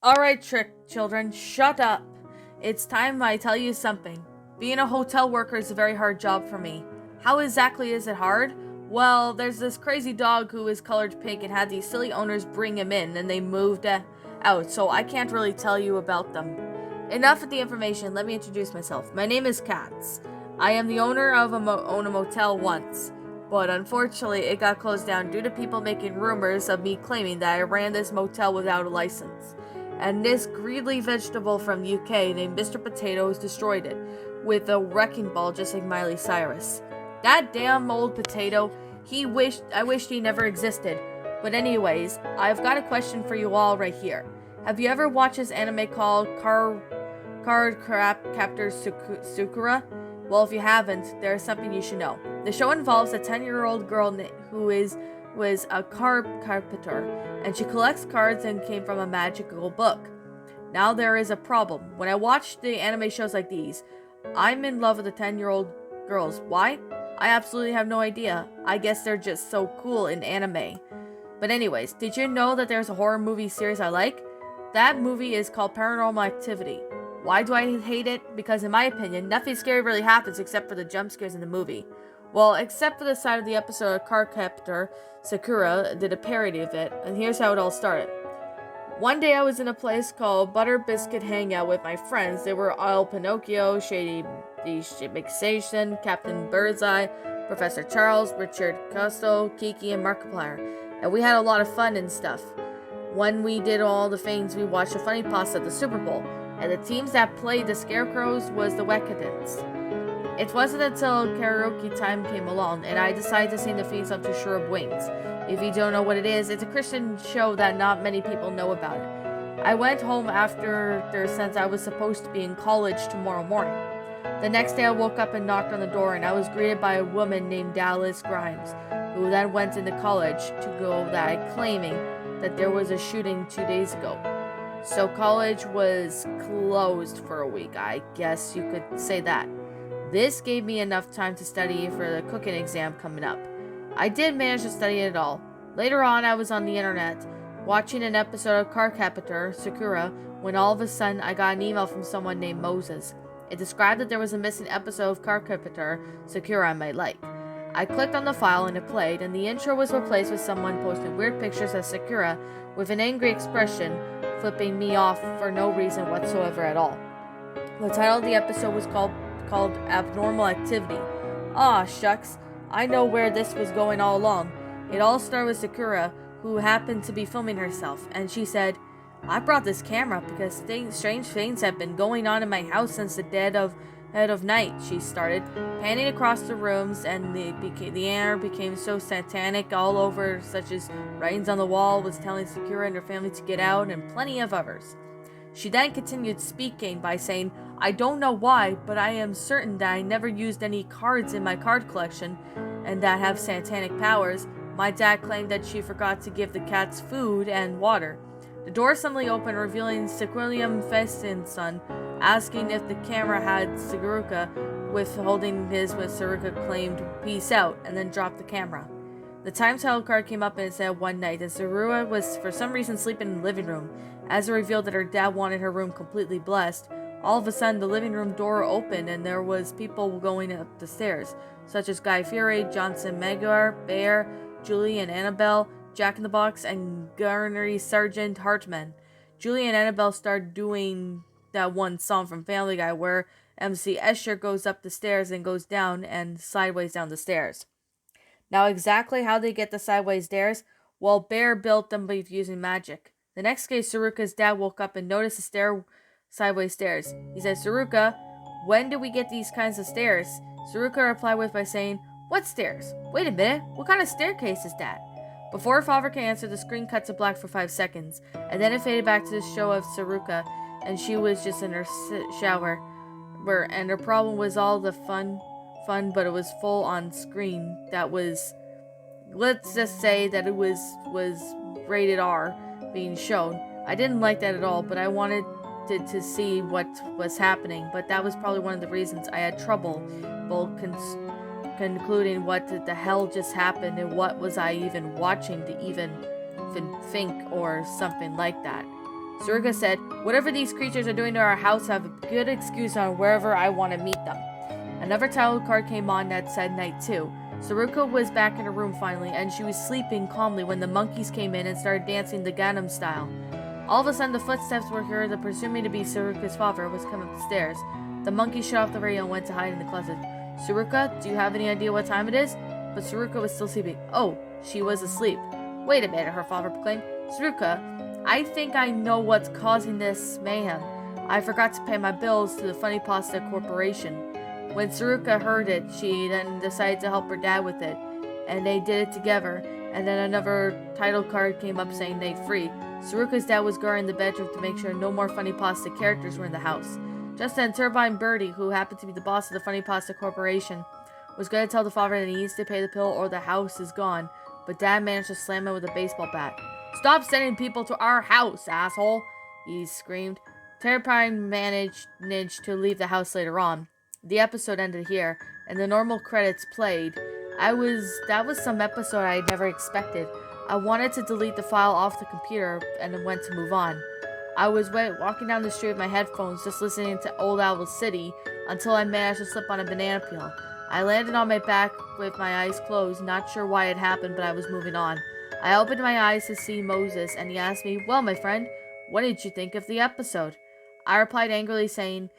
Alright, trick children, shut up. It's time I tell you something. Being a hotel worker is a very hard job for me. How exactly is it hard? Well, there's this crazy dog who is colored pink and had these silly owners bring him in and they moved out, so I can't really tell you about them. Enough of the information, let me introduce myself. My name is Katz. I am the owner of own a motel once, but unfortunately it got closed down due to people making rumors of me claiming that I ran this motel without a license. And this greedy vegetable from the UK named Mr. Potatoes destroyed it with a wrecking ball just like Miley Cyrus. That damn old potato, I wished he never existed. But anyways, I've got a question for you all right here. Have you ever watched this anime called Cardcaptor Sakura? Well, if you haven't, there's something you should know. The show involves a 10-year-old girl who was a Cardcaptor, and she collects cards and came from a magical book. Now there is a problem. When I watch the anime shows like these, I'm in love with the 10-year-old girls. Why? I absolutely have no idea. I guess they're just so cool in anime. But anyways, did you know that there's a horror movie series I like? That movie is called Paranormal Activity. Why do I hate it? Because in my opinion, nothing scary really happens except for the jump scares in the movie. Well, except for the side of the episode of Cardcaptor, Sakura did a parody of it, and here's how it all started. One day I was in a place called Butter Biscuit Hangout with my friends. They were Al Pinocchio, Shady Mixation, Captain Birdseye, Professor Charles, Richard Costo, Kiki, and Markiplier. And we had a lot of fun and stuff. When we did all the things, we watched the Funny Pasta at the Super Bowl, and the teams that played the Scarecrows was the Wekadits. It wasn't until karaoke time came along, and I decided to sing the theme song to Shrub Wings. If you don't know what it is, it's a Christian show that not many people know about it. I went home after since I was supposed to be in college tomorrow morning. The next day I woke up and knocked on the door, and I was greeted by a woman named Dallas Grimes, who then went into college to go that claiming that there was a shooting 2 days ago. So college was closed for a week, I guess you could say that. This gave me enough time to study for the cooking exam coming up. I did manage to study it all. Later on, I was on the internet, watching an episode of Cardcaptor Sakura, when all of a sudden I got an email from someone named Moses. It described that there was a missing episode of Cardcaptor Sakura I might like. I clicked on the file and it played, and the intro was replaced with someone posting weird pictures of Sakura with an angry expression, flipping me off for no reason whatsoever at all. The title of the episode was called Abnormal Activity. Aw, shucks. I know where this was going all along. It all started with Sakura, who happened to be filming herself, and she said, I brought this camera because strange things have been going on in my house since the dead of night, she started, panning across the rooms, and the air became so satanic all over, such as writings on the wall was telling Sakura and her family to get out, and plenty of others. She then continued speaking by saying, I don't know why, but I am certain that I never used any cards in my card collection and that have satanic powers. My dad claimed that she forgot to give the cats food and water. The door suddenly opened, revealing Sequilium Festin's son, asking if the camera had Saruka, with holding his when Saruka claimed peace out, and then dropped the camera. The time title card came up and it said one night that Saruka was for some reason sleeping in the living room. As it revealed that her dad wanted her room completely blessed, all of a sudden the living room door opened and there was people going up the stairs, such as Guy Fieri, Johnson Maguire, Bear, Julie and Annabelle, Jack in the Box, and Garnery Sergeant Hartman. Julie and Annabelle started doing that one song from Family Guy where MC Escher goes up the stairs and goes down and sideways down the stairs. Now exactly how they get the sideways stairs? Well, Bear built them by using magic. The next day, Saruka's dad woke up and noticed the sideways stairs. He said, Saruka, when do we get these kinds of stairs? Saruka replied by saying, what stairs? Wait a minute, what kind of staircase is that? Before her father can answer, the screen cut to black for 5 seconds, and then it faded back to the show of Saruka, and she was just in her shower, and her problem was all the fun, but it was full on screen. That was, let's just say that it was rated R being shown. I didn't like that at all, but I wanted to see what was happening, but that was probably one of the reasons I had trouble concluding what the hell just happened and what was I even watching to even think or something like that. Saruka said, "Whatever these creatures are doing to our house, I have a good excuse on wherever I want to meet them." Another title card came on that said night 2. Saruka was back in her room finally, and she was sleeping calmly when the monkeys came in and started dancing the Gangnam style. All of a sudden, the footsteps were heard that, presuming to be Saruka's father, was coming up the stairs. The monkey shut off the radio and went to hide in the closet. "Saruka, do you have any idea what time it is?" But Saruka was still sleeping. Oh, she was asleep. "Wait a minute," her father proclaimed. "Saruka, I think I know what's causing this mayhem. I forgot to pay my bills to the Funny Pasta Corporation." When Saruka heard it, she then decided to help her dad with it, and they did it together, and then another title card came up saying night 3. Saruka's dad was guarding the bedroom to make sure no more Funny Pasta characters were in the house. Just then, Turbine Birdie, who happened to be the boss of the Funny Pasta Corporation, was going to tell the father that he needs to pay the bill or the house is gone, but Dad managed to slam him with a baseball bat. "Stop sending people to our house, asshole!" he screamed. Turbine managed to leave the house later on. The episode ended here, and the normal credits played. That was some episode I never expected. I wanted to delete the file off the computer and went to move on. I was walking down the street with my headphones, just listening to Old Owl City, until I managed to slip on a banana peel. I landed on my back with my eyes closed, not sure why it happened, but I was moving on. I opened my eyes to see Moses, and he asked me, "Well, my friend, what did you think of the episode?" I replied angrily, saying,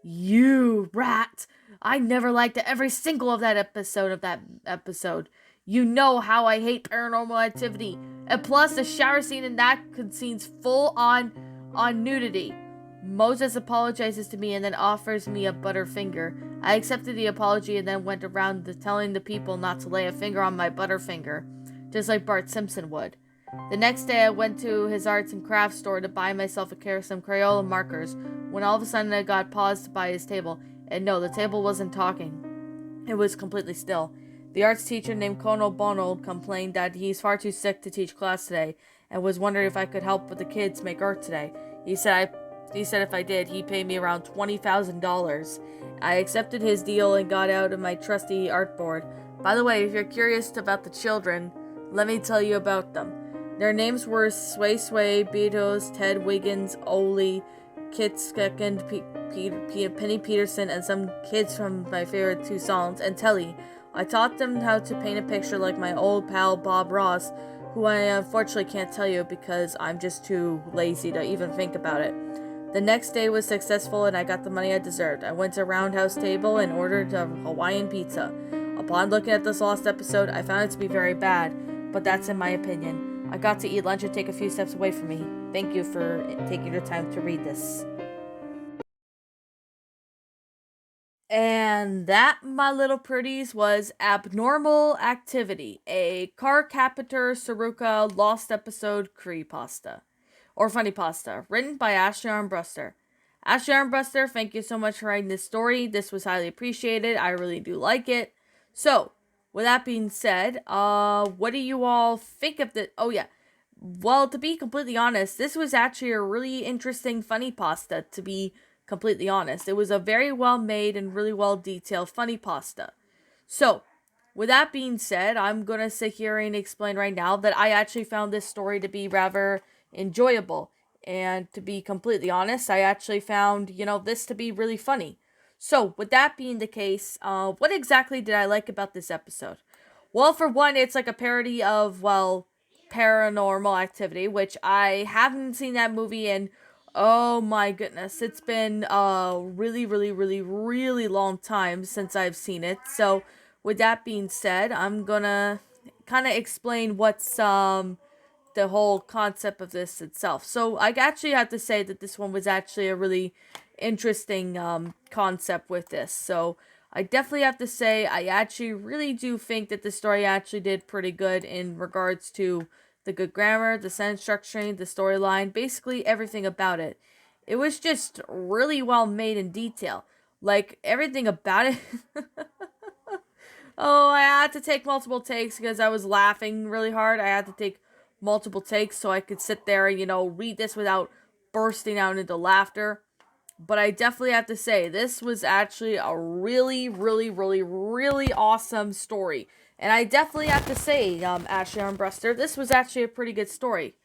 "You rat! I never liked every single of that episode. You know how I hate Paranormal Activity. And plus, the shower scene in that contains full on nudity." Moses apologizes to me and then offers me a butterfinger. I accepted the apology and then went around telling the people not to lay a finger on my butterfinger, just like Bart Simpson would. The next day, I went to his arts and crafts store to buy myself some Crayola markers, when all of a sudden I got paused by his table. And no, the table wasn't talking. It was completely still. The arts teacher named Kono Bono complained that he's far too sick to teach class today, and was wondering if I could help with the kids make art today. He said if I did, he'd pay me around $20,000. I accepted his deal and got out of my trusty art board. By the way, if you're curious about the children, let me tell you about them. Their names were Sway Sway, Beatles, Ted Wiggins, Oli, Kit Skekund, Penny Peterson, and some kids from my favorite 2 songs, and Telly. I taught them how to paint a picture like my old pal Bob Ross, who I unfortunately can't tell you because I'm just too lazy to even think about it. The next day was successful and I got the money I deserved. I went to a roundhouse table and ordered a Hawaiian pizza. Upon looking at this last episode, I found it to be very bad, but that's in my opinion. I got to eat lunch and take a few steps away from me. Thank you for taking your time to read this. And that, my little pretties, was Abnormal Activity, a Cardcaptor Saruka Lost Episode creepypasta. Or funny pasta, written by Ashley Armbruster. Ashley Armbruster, thank you so much for writing this story. This was highly appreciated. I really do like it. So, with that being said, what do you all think of the... Oh, yeah. Well, to be completely honest, this was actually a really interesting funny pasta, to be completely honest. It was a very well made and really well detailed funny pasta. So, with that being said, I'm going to sit here and explain right now that I actually found this story to be rather enjoyable. And to be completely honest, I actually found, this to be really funny. So, with that being the case, what exactly did I like about this episode? Well, for one, it's like a parody of, Paranormal Activity, which I haven't seen that movie in, oh my goodness, it's been a really, really, really, really long time since I've seen it. So, with that being said, I'm gonna kind of explain what's, the whole concept of this itself. So I actually have to say that this one was actually a really interesting concept with this. So I definitely have to say I actually really do think that the story actually did pretty good in regards to the good grammar, the sentence structuring, the storyline, basically everything about it. It was just really well made in detail. Like everything about it. Oh, I had to take multiple takes because I was laughing really hard. I had to take multiple takes so I could sit there and, read this without bursting out into laughter. But I definitely have to say, this was actually a really, really, really, really awesome story. And I definitely have to say, Ashley Armbruster, this was actually a pretty good story.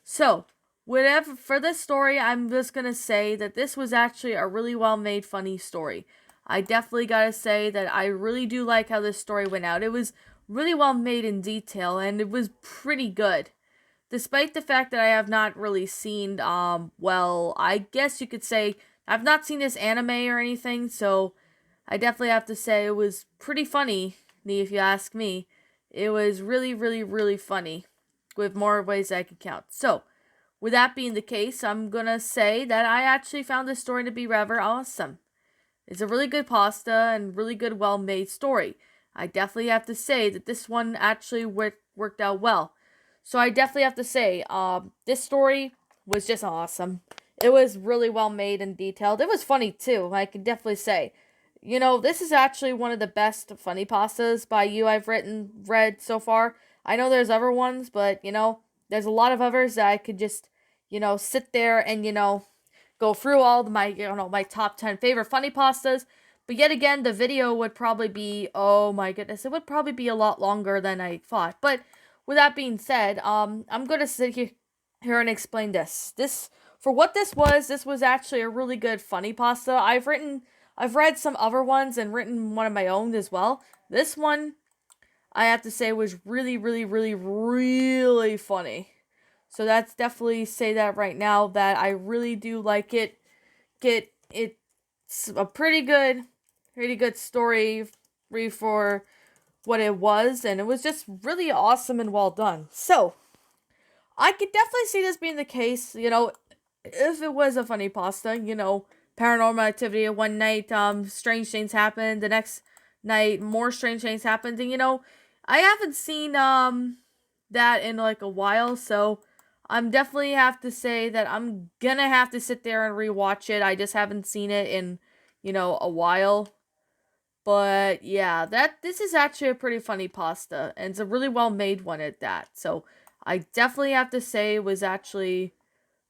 So, whatever, for this story, I'm just gonna say that this was actually a really well made, funny story. I definitely gotta say that I really do like how this story went out. It was really well made in detail, and it was pretty good. Despite the fact that I have not really seen, well, I guess you could say I've not seen this anime or anything, so I definitely have to say it was pretty funny, if you ask me. It was really, really, really funny, with more ways I could count. So, with that being the case, I'm gonna say that I actually found this story to be rather awesome. It's a really good pasta and really good, well made story. I definitely have to say that this one actually worked out well. So I definitely have to say, this story was just awesome. It was really well made and detailed. It was funny too, I can definitely say. This is actually one of the best funny pastas by you I've read so far. I know there's other ones, but there's a lot of others that I could just, sit there and, go through all my, my top 10 favorite funny pastas. But yet again, the video would probably be, oh my goodness, it would probably be a lot longer than I thought. But with that being said, I'm going to sit here and explain this. For what this was actually a really good funny pasta. I've read some other ones and written one of my own as well. This one, I have to say, was really, really, really, really funny. So that's definitely say that right now that I really do like it. It's a pretty good story for what it was, and it was just really awesome and well done. So I could definitely see this being the case. If it was a funny pasta, paranormal activity. One night, strange things happened. The next night, more strange things happened. And I haven't seen that in like a while, so I'm definitely have to say that I'm gonna have to sit there and rewatch it. I just haven't seen it in a while. But yeah, this is actually a pretty funny pasta, and it's a really well made one at that. So I definitely have to say it was actually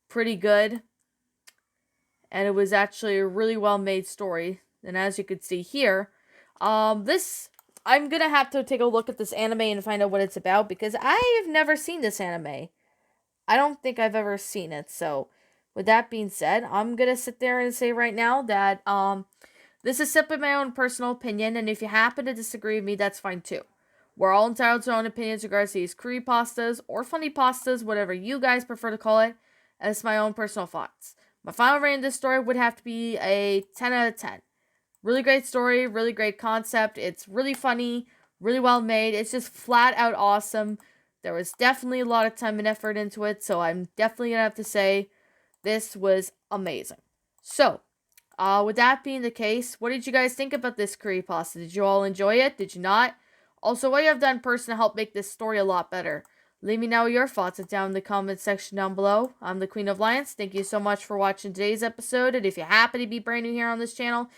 pretty good, and it was actually a really well made story. And as you can see here, this I'm gonna have to take a look at this anime and find out what it's about, because I've never seen this anime. I don't think I've ever seen it. So with that being said, I'm gonna sit there and say right now that this is simply my own personal opinion, and if you happen to disagree with me, that's fine too. We're all entitled to our own opinions regards to these creepypastas or funny pastas, whatever you guys prefer to call it. As my own personal thoughts. My final rating of this story would have to be a 10 out of 10. Really great story, really great concept. It's really funny, really well made. It's just flat out awesome. There was definitely a lot of time and effort into it, so I'm definitely gonna have to say this was amazing. So, with that being the case, what did you guys think about this creepypasta? Did you all enjoy it? Did you not? Also, what you have done personally to help make this story a lot better? Leave me know your thoughts down in the comments section down below. I'm the Queen of Lions. Thank you so much for watching today's episode. And if you happen to be brand new here on this channel,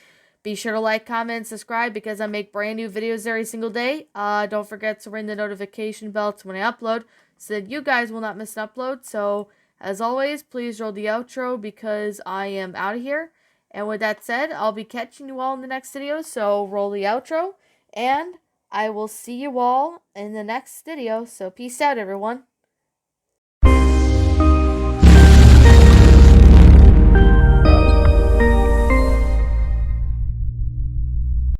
be sure to like, comment, and subscribe, because I make brand new videos every single day. Don't forget to ring the notification bell to when I upload, so that you guys will not miss an upload. So, as always, please roll the outro, because I am out of here. And with that said, I'll be catching you all in the next video. So roll the outro, and I will see you all in the next video. So peace out, everyone.